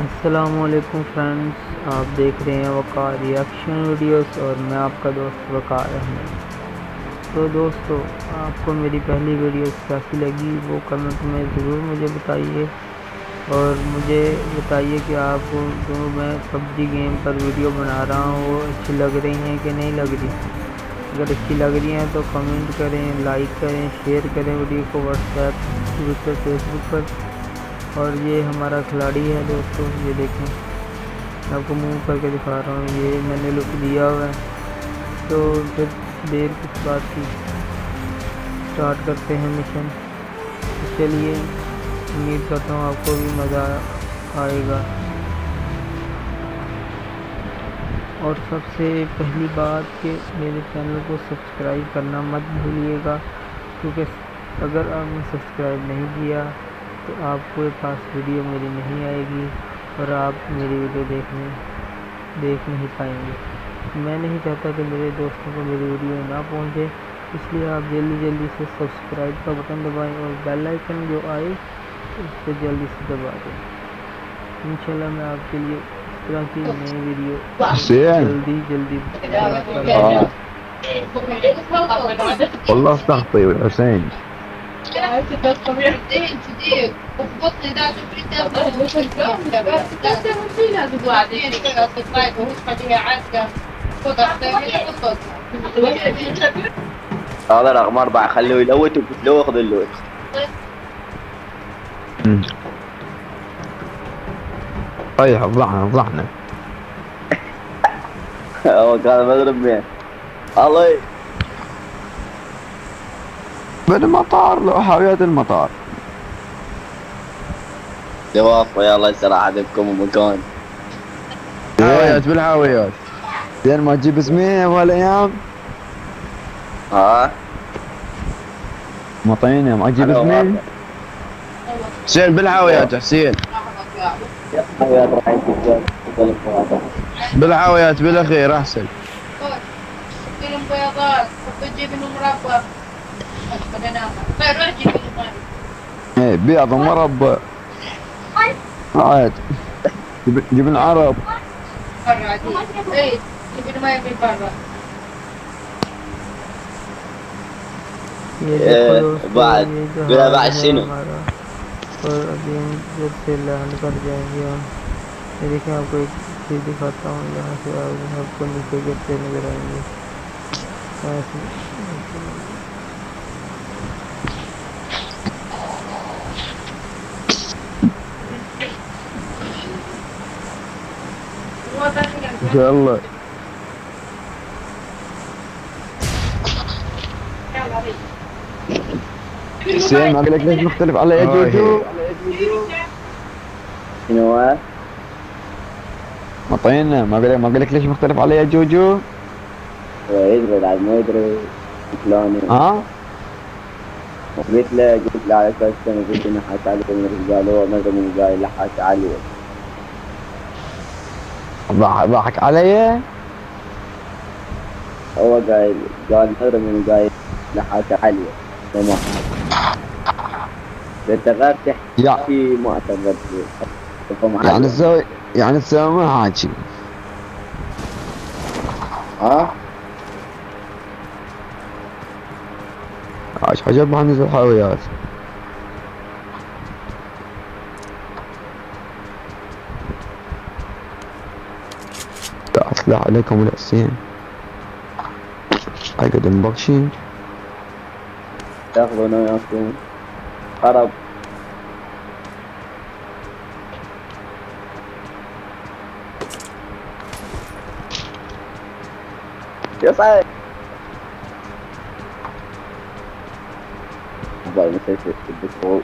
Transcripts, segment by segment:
अस्सलामुअलैकुम फ्रेंड्स, आप देख रहे हैं वकार रिएक्शन वीडियोस और मैं आपका दोस्त वकार अहमद। तो दोस्तों, आपको मेरी पहली वीडियो कैसी लगी वो कमेंट में ज़रूर मुझे बताइए और मुझे बताइए कि आपको जो मैं पबजी गेम पर वीडियो बना रहा हूँ वो अच्छी लग रही हैं कि नहीं लग रही। अगर अच्छी लग रही हैं तो कमेंट करें, लाइक करें, शेयर करें वीडियो को व्हाट्सएप, ट्विटर, फेसबुक पर। और ये हमारा खिलाड़ी है दोस्तों, ये देखें, आपको मूव करके दिखा रहा हूँ, ये मैंने लुक दिया हुआ है। तो फिर देर किस बात की, स्टार्ट करते हैं मिशन। तो चलिए, उम्मीद करता हूँ आपको भी मज़ा आएगा। और सबसे पहली बात कि मेरे चैनल को सब्सक्राइब करना मत भूलिएगा, क्योंकि अगर आपने सब्सक्राइब नहीं किया तो आपके पास वीडियो मेरी नहीं आएगी और आप मेरी वीडियो देख नहीं पाएंगे। मैं नहीं चाहता कि मेरे दोस्तों को मेरी वीडियो ना पहुंचे, इसलिए आप जल्दी से सब्सक्राइब का बटन दबाएं और बेल आइकन जो आए उस पर जल्दी से दबा दें। इंशाल्लाह मैं आपके लिए इस तरह की नई वीडियो जल्दी बनाता रहूँगा। والله استغفر يا حسين. هذا رقم 4 خلوه يلوت وقتلوه خذ اللوت. طيب فضحنا. هو كان مضرب مين؟ الله بالمطار لو حاويات المطار. توافق، يلا يصير عددكم ومكان. حاويات بالحاويات. زين ما تجيب اسمي بهالايام؟ ها؟ مطينة ما تجيب اسمي؟ حسين بالحاويات حسين. بالحاويات بالاخير احسن. ايه بيض مربى عاد. جبن عرب. ये देखो दोस्तों, بعد ये بلا जहाज بعد है شنو؟ हमारा और अभी हम जब से लैंड कर जाएंगे हम। ये देखिए, आपको एक चीज़ दिखाता हूँ, यहाँ से आपको नीचे गिरते नजर आएंगे ऐसे। ان شاء الله. حسين ما قال لك ليش مختلف علي يا جوجو؟ شنو هو؟ مطينة ما قال لك ليش مختلف علي يا جوجو؟ هو يدري بعد ما يدري شلون. ها؟ قلت له على اساس انه قلت انه حاس عليه من الرجال، هو مره من الرجال لا حاس عليه. ضحك علي؟ هو قال مره من الرجال لا حاس عليه. تمام. انت غير تحكي ما اعتقد يعني تسوي ما حاكي. ها؟ عاش حاجات ما نزل حاويات. لا عليكم الحسين. اقعد مبكشين. تاخذون وياكم خرب. يا صاحبي والله نسيت الدخول.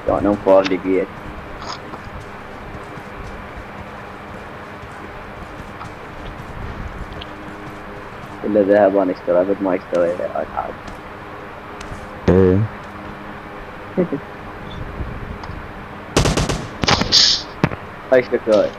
كانوا لقيت إلا ذهب أنا اشترى بد ما اشتري عاد. ايه. ايش لك؟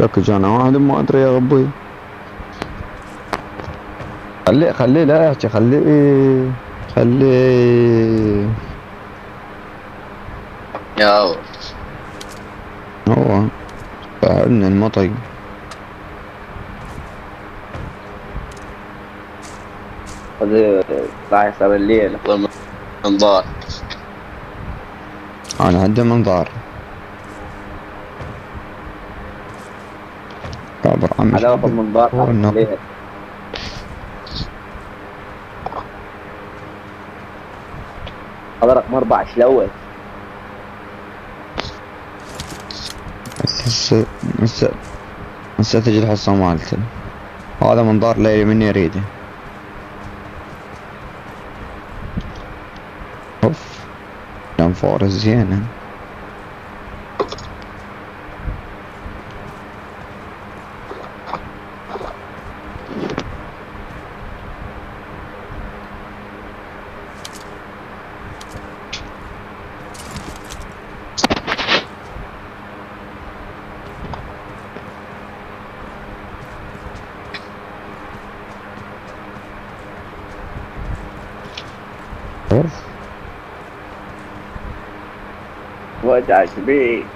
لك انا واحد ما ادري يا ربي. خليه لا يحكي، خليه يا هو فعلنا المطي. هذا راح يصير الليل والمنظار. انا عندي منظار كابر عمي حلاوة شبه المنظار هو حق النار. الليل. هذا رقم 4 شلوت. هسه هسه هسه تجي الحصة مالته. هذا منظار ليلي مني اريده. اوف كان فورس زينة. اوف وجع بيك.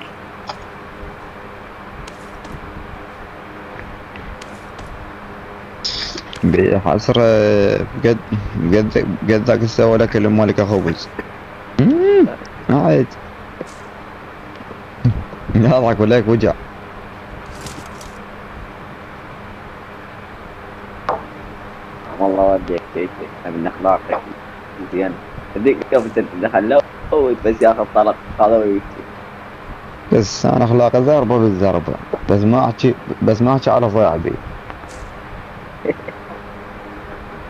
بحسرة بقد ذاك السوى لك اللي مالك خبز. عاد يضحك ولا وجع. والله وديك هيك من اخلاقك زين. هذيك قبل تدخل بس ياخذ طلق هذا ويمشي. بس انا اخلاقي زربة بالزربة. بس ما احكي على صاحبي.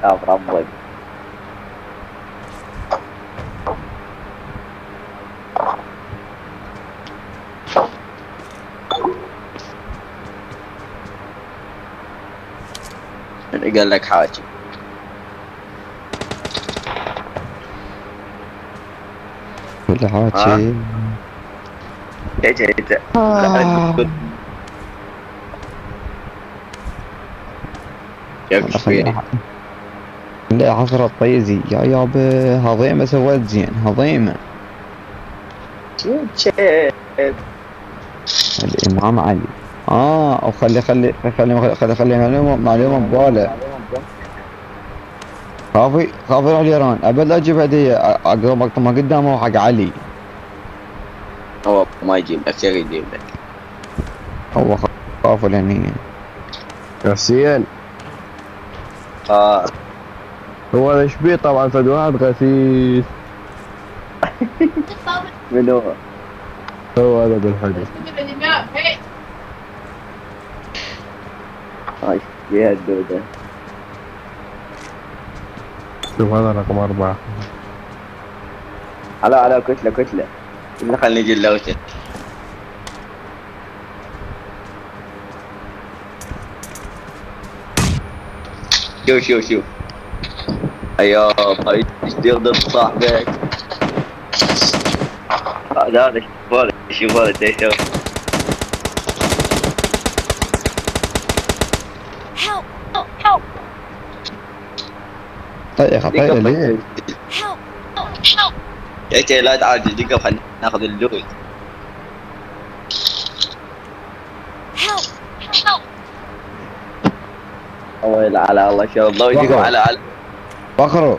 يا ربك. اللي قال لك حاجة. كل حاجة ايش والله يكش فيني. خليها حفرة طيزي يا يابا. هضيمة سويت زين هضيمة. شيت. الإمام علي. أو خلي معلومة بباله. خافي يروح اليران أبد أجيب هدية أقرب وقت ما قدامه حق علي. هو ما يجيب لك شيء يجيب لك. هو خافوا لأني غسيل. اه هو ايش بيه طبعا فد واحد غسيس. من هو؟ هو هذا بالحدث. ايش فيها الدودة. شوف هذا رقم 4. على كتلة كتلة خلني نجي اللوتة. شوف ايوه ايش ضد صاحبك. هذا شوف هذا ايش طيب ليه؟ يا شيخ لا تعالج دقيقة خلينا ناخذ اللوت. على الله شاء الله يديكم على فخروا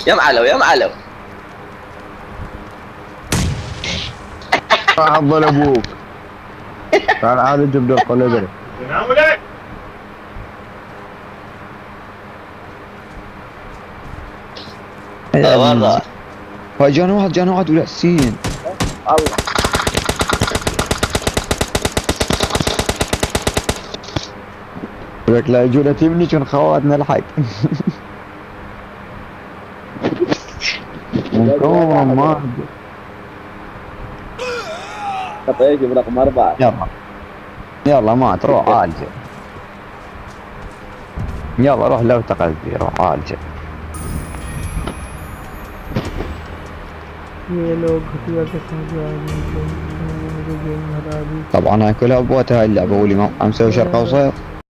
يا معلو حظ ابوك. تعال عاد جيب لك قنبله. والله جانا واحد ولا حسين. الله لك لا يجونا تيمني كان خواتنا الحق. مكون ما ايش برقم 4. يلا ما تروح عالجه. يلا روح لو تقصدي روح عالجه. ये लोग घटिया किस्म के आदमी थे, मुझे गेम हरा दी। طبعا هاي كلها بوقتها هاي اللعبة واللي مسوي شرقة وصير.